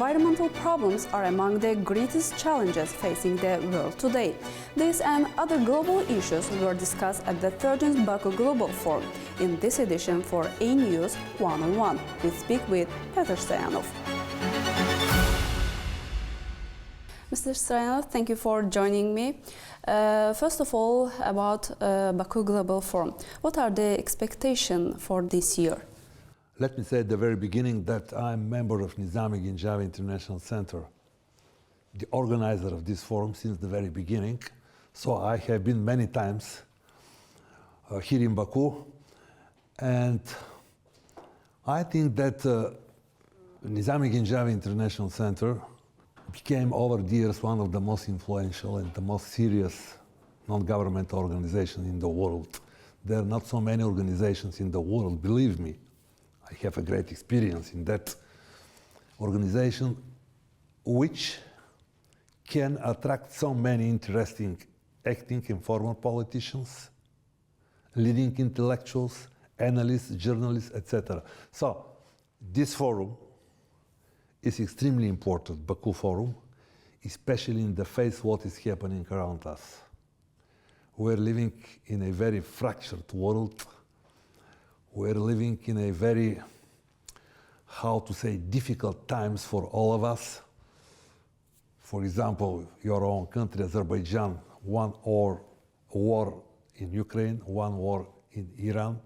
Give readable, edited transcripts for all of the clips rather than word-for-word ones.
environmental problems are among the greatest challenges facing the world today. These and other global issues were discussed at the 13th Baku Global Forum. In this edition for AnewZ One-on-One, we speak with Petar Stoyanov. Mr. Stoyanov, thank you for joining me. First of all, about Baku Global Forum. What are the expectations for this year? Let me say at the very beginning that I'm a member of Nizami Ganjavi International Center, the organizer of this forum since the very beginning. So I have been many times here in Baku, and I think that Nizami Ganjavi International Center became over the years one of the most influential and the most serious non-governmental organizations in the world. There are not so many organizations in the world, believe me. I have a great experience in that organization, which can attract so many interesting acting and former politicians, leading intellectuals, analysts, journalists, etc. So this forum is extremely important, Baku Forum, especially in the face of what is happening around us. We're living in a very fractured world. We're living in a very, how to say, difficult times for all of us. For example, your own country, Azerbaijan, one war in Ukraine, one war in Iran.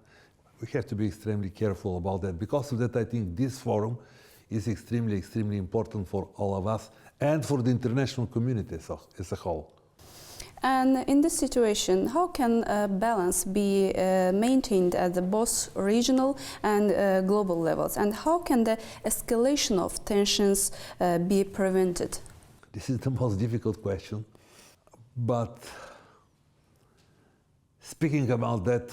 We have to be extremely careful about that. Because of that, I think this forum is extremely, extremely important for all of us and for the international community as a whole. And in this situation, how can a balance be maintained at the both regional and global levels? And how can the escalation of tensions be prevented? This is the most difficult question. But speaking about that,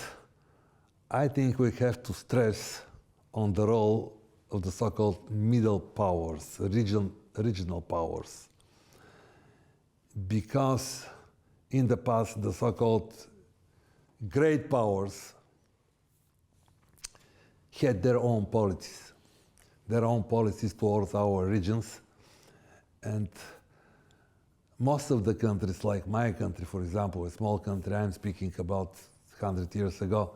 I think we have to stress on the role of the so-called middle powers, regional powers. Because in the past, the so-called great powers had their own policies towards our regions. And most of the countries, like my country, for example, a small country I'm speaking about 100 years ago,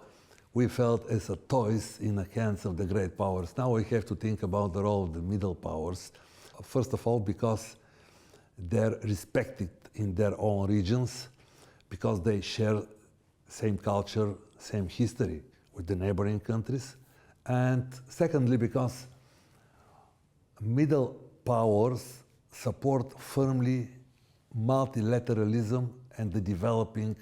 we felt as a toys in the hands of the great powers. Now we have to think about the role of the middle powers. First of all, because they're respected in their own regions, because they share same culture, same history with the neighboring countries. And secondly, because middle powers support firmly multilateralism and the developing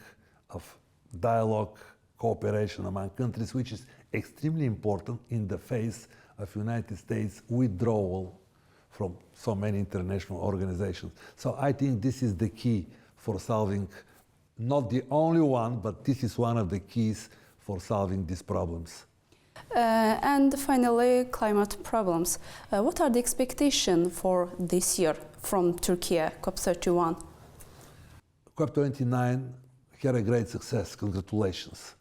of dialogue, cooperation among countries, which is extremely important in the face of United States withdrawal from so many international organizations. So I think this is the key for solving, not the only one, but this is one of the keys for solving these problems. And finally, climate problems. What are the expectations for this year from Turkey, COP31? COP29 had a great success. Congratulations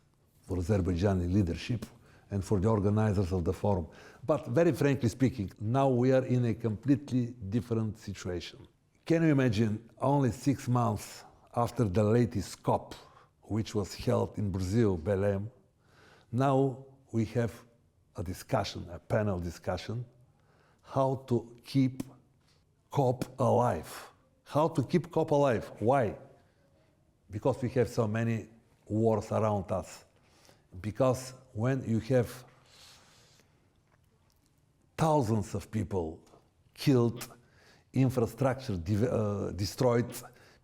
for Azerbaijani leadership and for the organizers of the forum. But very frankly speaking, now we are in a completely different situation. Can you imagine only 6 months after the latest COP, which was held in Brazil, Belém, now we have a discussion, a panel discussion, how to keep COP alive. How to keep COP alive. Why? Because we have so many wars around us. Because when you have thousands of people killed, infrastructure destroyed,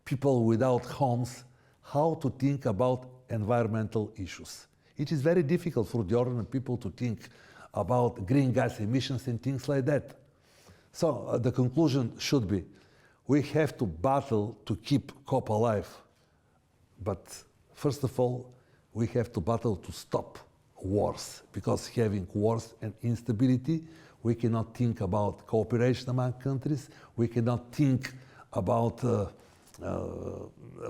people without homes, how to think about environmental issues. It is very difficult for the ordinary people to think about green gas emissions and things like that. So the conclusion should be, we have to battle to keep COP alive. But first of all, we have to battle to stop wars, because having wars and instability, we cannot think about cooperation among countries, we cannot think about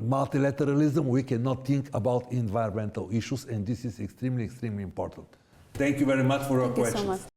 multilateralism, we cannot think about environmental issues, and this is extremely, extremely important. Thank you very much for your questions. Thank you so much.